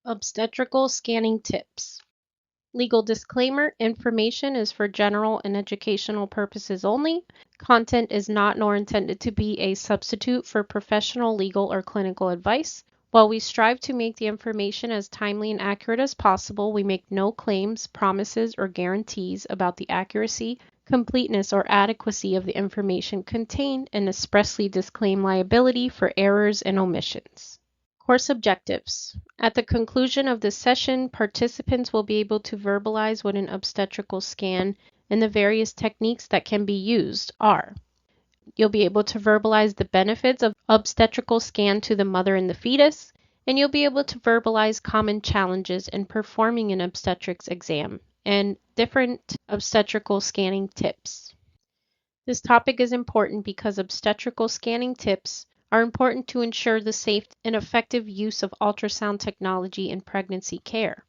Obstetrical scanning tips. Legal disclaimer: information is for general and educational purposes only. Content is not nor intended to be a substitute for professional legal or clinical advice. While we strive to make the information as timely and accurate as possible, we make no claims, promises, or guarantees about the accuracy, completeness, or adequacy of the information contained and expressly disclaim liability for errors and omissions. Course objectives. At the conclusion of this session, participants will be able to verbalize what an obstetrical scan and the various techniques that can be used are. You'll be able to verbalize the benefits of obstetrical scan to the mother and the fetus, and you'll be able to verbalize common challenges in performing an obstetrics exam and different obstetrical scanning tips. This topic is important because obstetrical scanning tips are important to ensure the safe and effective use of ultrasound technology in pregnancy care.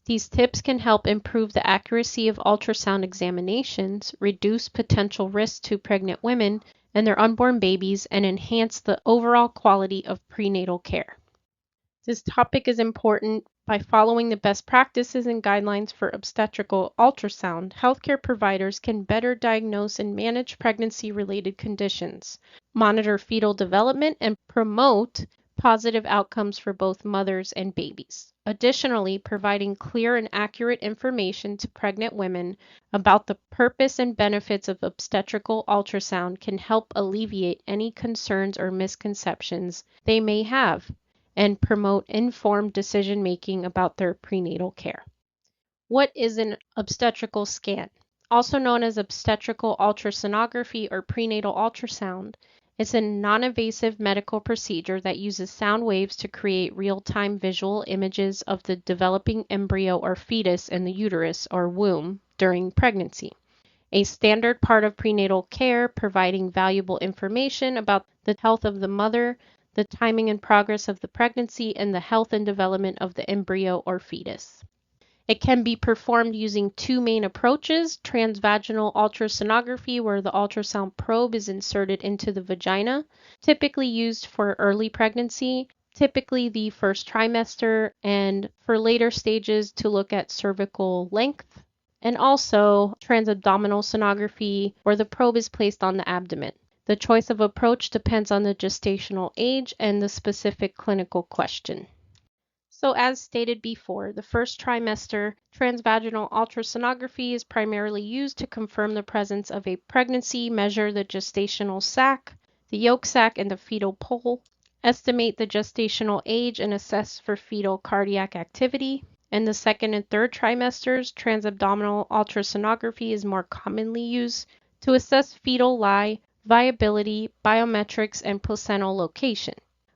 These tips can help improve the accuracy of ultrasound examinations, reduce potential risks to pregnant women and their unborn babies, and enhance the overall quality of prenatal care. This topic is important. By following the best practices and guidelines for obstetrical ultrasound, healthcare providers can better diagnose and manage pregnancy-related conditions, monitor fetal development, and promote positive outcomes for both mothers and babies. Additionally, providing clear and accurate information to pregnant women about the purpose and benefits of obstetrical ultrasound can help alleviate any concerns or misconceptions they may have and promote informed decision-making about their prenatal care. What is an obstetrical scan? Also known as obstetrical ultrasonography or prenatal ultrasound, it's a non-invasive medical procedure that uses sound waves to create real-time visual images of the developing embryo or fetus in the uterus or womb during pregnancy. A standard part of prenatal care, providing valuable information about the health of the mother, the timing and progress of the pregnancy, and the health and development of the embryo or fetus. It can be performed using two main approaches: transvaginal ultrasonography, where the ultrasound probe is inserted into the vagina, typically used for early pregnancy, typically the first trimester, and for later stages to look at cervical length, and also transabdominal sonography, where the probe is placed on the abdomen. The choice of approach depends on the gestational age and the specific clinical question. So as stated before, the first trimester transvaginal ultrasonography is primarily used to confirm the presence of a pregnancy, measure the gestational sac, the yolk sac, and the fetal pole, estimate the gestational age, and assess for fetal cardiac activity. In the second and third trimesters, transabdominal ultrasonography is more commonly used to assess fetal lie, viability, biometrics, and placental location.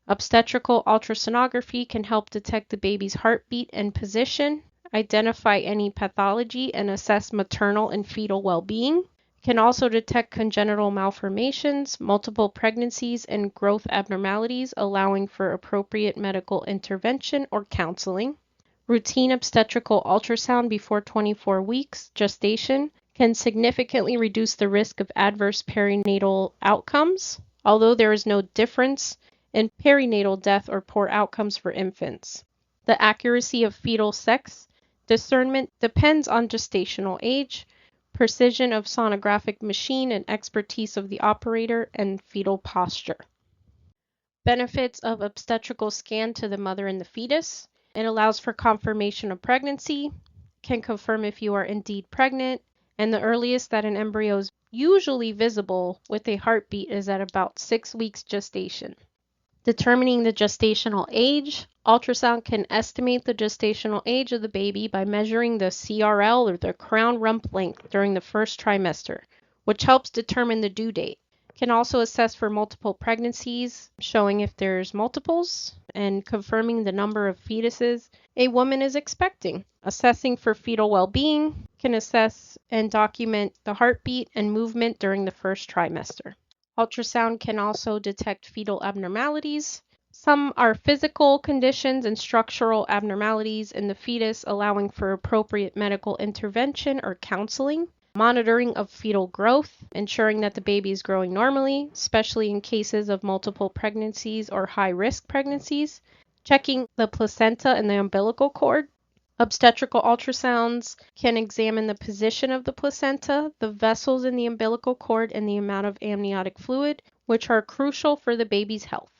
Obstetrical ultrasonography can help detect the baby's heartbeat and position, identify any pathology, and assess maternal and fetal well-being. It can also detect congenital malformations, multiple pregnancies, and growth abnormalities, allowing for appropriate medical intervention or counseling. Routine obstetrical ultrasound before 24 weeks gestation can significantly reduce the risk of adverse perinatal outcomes, although there is no difference in perinatal death or poor outcomes for infants. The accuracy of fetal sex discernment depends on gestational age, precision of sonographic machine, and expertise of the operator, and fetal posture. Benefits of obstetrical scan to the mother and the fetus. It allows for confirmation of pregnancy, can confirm if you are indeed pregnant, and the earliest that an embryo is usually visible with a heartbeat is at about 6 weeks gestation. Determining the gestational age. Ultrasound can estimate the gestational age of the baby by measuring the CRL, or the crown rump length, during the first trimester, which helps determine the due date. Can also assess for multiple pregnancies, showing if there's multiples, and confirming the number of fetuses a woman is expecting. Assessing for fetal well-being, can assess and document the heartbeat and movement during the first trimester. Ultrasound can also detect fetal abnormalities. Some are physical conditions and structural abnormalities in the fetus, allowing for appropriate medical intervention or counseling. Monitoring of fetal growth, ensuring that the baby is growing normally, especially in cases of multiple pregnancies or high-risk pregnancies. checking the placenta and the umbilical cord. Obstetrical ultrasounds can examine the position of the placenta, the vessels in the umbilical cord, and the amount of amniotic fluid, which are crucial for the baby's health.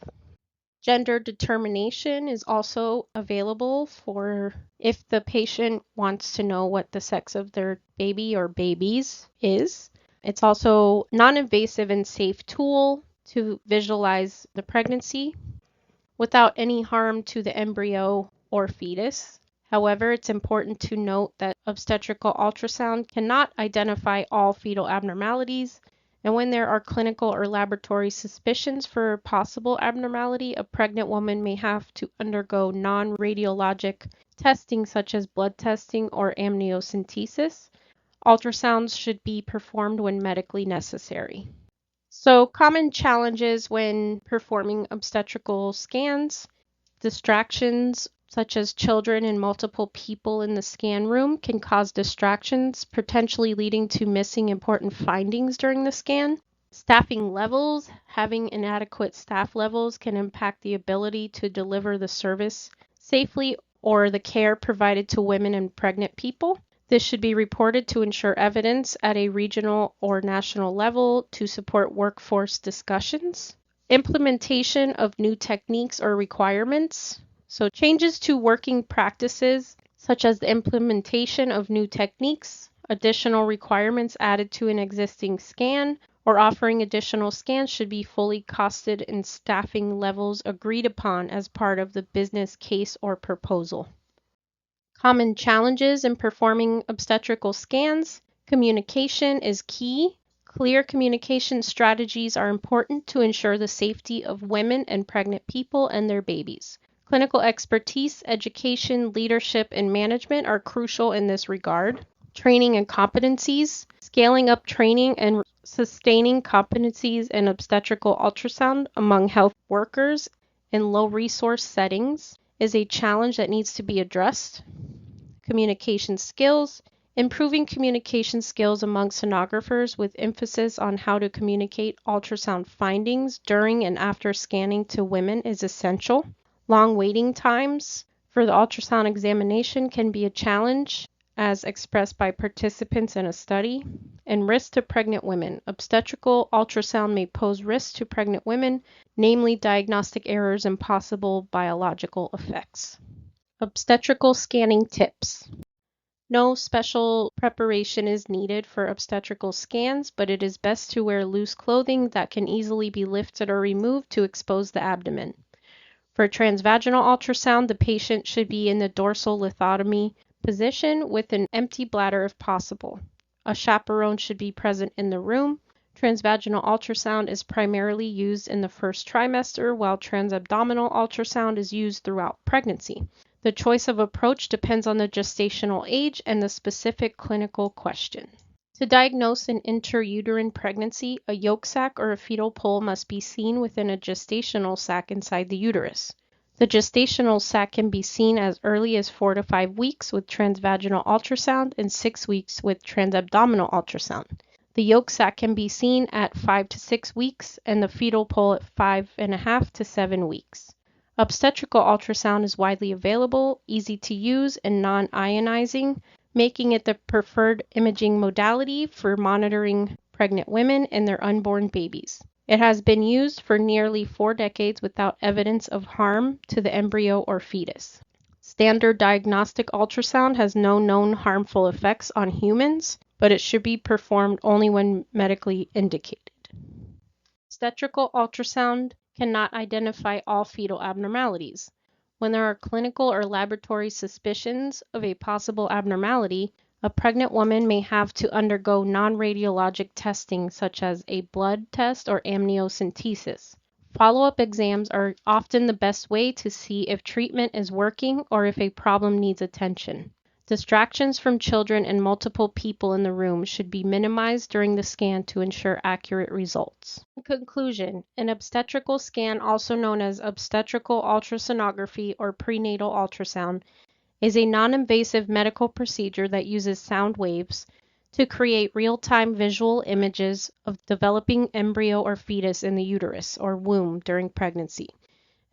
Gender determination is also available for if the patient wants to know what the sex of their baby or babies is. It's also a non-invasive and safe tool to visualize the pregnancy without any harm to the embryo or fetus. However, it's important to note that obstetrical ultrasound cannot identify all fetal abnormalities, and when there are clinical or laboratory suspicions for possible abnormality, a pregnant woman may have to undergo non-radiologic testing such as blood testing or amniocentesis. Ultrasounds should be performed when medically necessary. So, common challenges when performing obstetrical scans. Distractions such as children and multiple people in the scan room can cause distractions, potentially leading to missing important findings during the scan. Staffing levels. Having inadequate staff levels can impact the ability to deliver the service safely or the care provided to women and pregnant people. This should be reported to ensure evidence at a regional or national level to support workforce discussions. Implementation of new techniques or requirements. So changes to working practices, such as the implementation of new techniques, additional requirements added to an existing scan, or offering additional scans should be fully costed and staffing levels agreed upon as part of the business case or proposal. Common challenges in performing obstetrical scans. Communication is key. Clear communication strategies are important to ensure the safety of women and pregnant people and their babies. Clinical expertise, education, leadership, and management are crucial in this regard. Training and competencies. Scaling up training and sustaining competencies in obstetrical ultrasound among health workers in low-resource settings is a challenge that needs to be addressed. Communication skills. Improving communication skills among sonographers with emphasis on how to communicate ultrasound findings during and after scanning to women is essential. Long waiting times for the ultrasound examination can be a challenge, as expressed by participants in a study. And risk to pregnant women. Obstetrical ultrasound may pose risks to pregnant women, namely diagnostic errors and possible biological effects. Obstetrical scanning tips. No special preparation is needed for obstetrical scans, but it is best to wear loose clothing that can easily be lifted or removed to expose the abdomen. For transvaginal ultrasound, the patient should be in the dorsal lithotomy position with an empty bladder if possible. A chaperone should be present in the room. Transvaginal ultrasound is primarily used in the first trimester, while transabdominal ultrasound is used throughout pregnancy. The choice of approach depends on the gestational age and the specific clinical question. To diagnose an intrauterine pregnancy, a yolk sac or a fetal pole must be seen within a gestational sac inside the uterus. The gestational sac can be seen as early as 4 to 5 weeks with transvaginal ultrasound and 6 weeks with transabdominal ultrasound. The yolk sac can be seen at 5 to 6 weeks and the fetal pole at 5.5 to 7 weeks. Obstetrical ultrasound is widely available, easy to use, and non-ionizing, making it the preferred imaging modality for monitoring pregnant women and their unborn babies. It has been used for nearly 4 decades without evidence of harm to the embryo or fetus. Standard diagnostic ultrasound has no known harmful effects on humans, but it should be performed only when medically indicated. Obstetrical ultrasound cannot identify all fetal abnormalities. When there are clinical or laboratory suspicions of a possible abnormality, a pregnant woman may have to undergo non-radiologic testing such as a blood test or amniocentesis. Follow-up exams are often the best way to see if treatment is working or if a problem needs attention. Distractions from children and multiple people in the room should be minimized during the scan to ensure accurate results. In conclusion, an obstetrical scan, also known as obstetrical ultrasonography or prenatal ultrasound, is a non-invasive medical procedure that uses sound waves to create real-time visual images of developing embryo or fetus in the uterus or womb during pregnancy.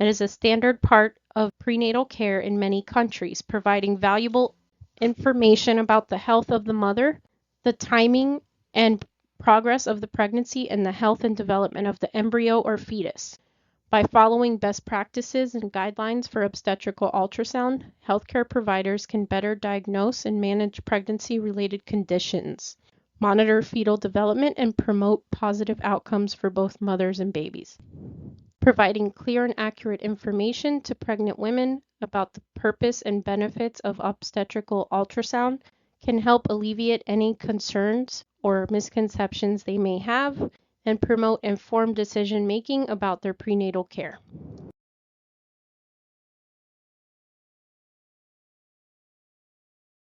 It is a standard part of prenatal care in many countries, providing valuable information about the health of the mother, the timing and progress of the pregnancy, and the health and development of the embryo or fetus. By following best practices and guidelines for obstetrical ultrasound, healthcare providers can better diagnose and manage pregnancy-related conditions, monitor fetal development, and promote positive outcomes for both mothers and babies. Providing clear and accurate information to pregnant women about the purpose and benefits of obstetrical ultrasound can help alleviate any concerns or misconceptions they may have and promote informed decision-making about their prenatal care.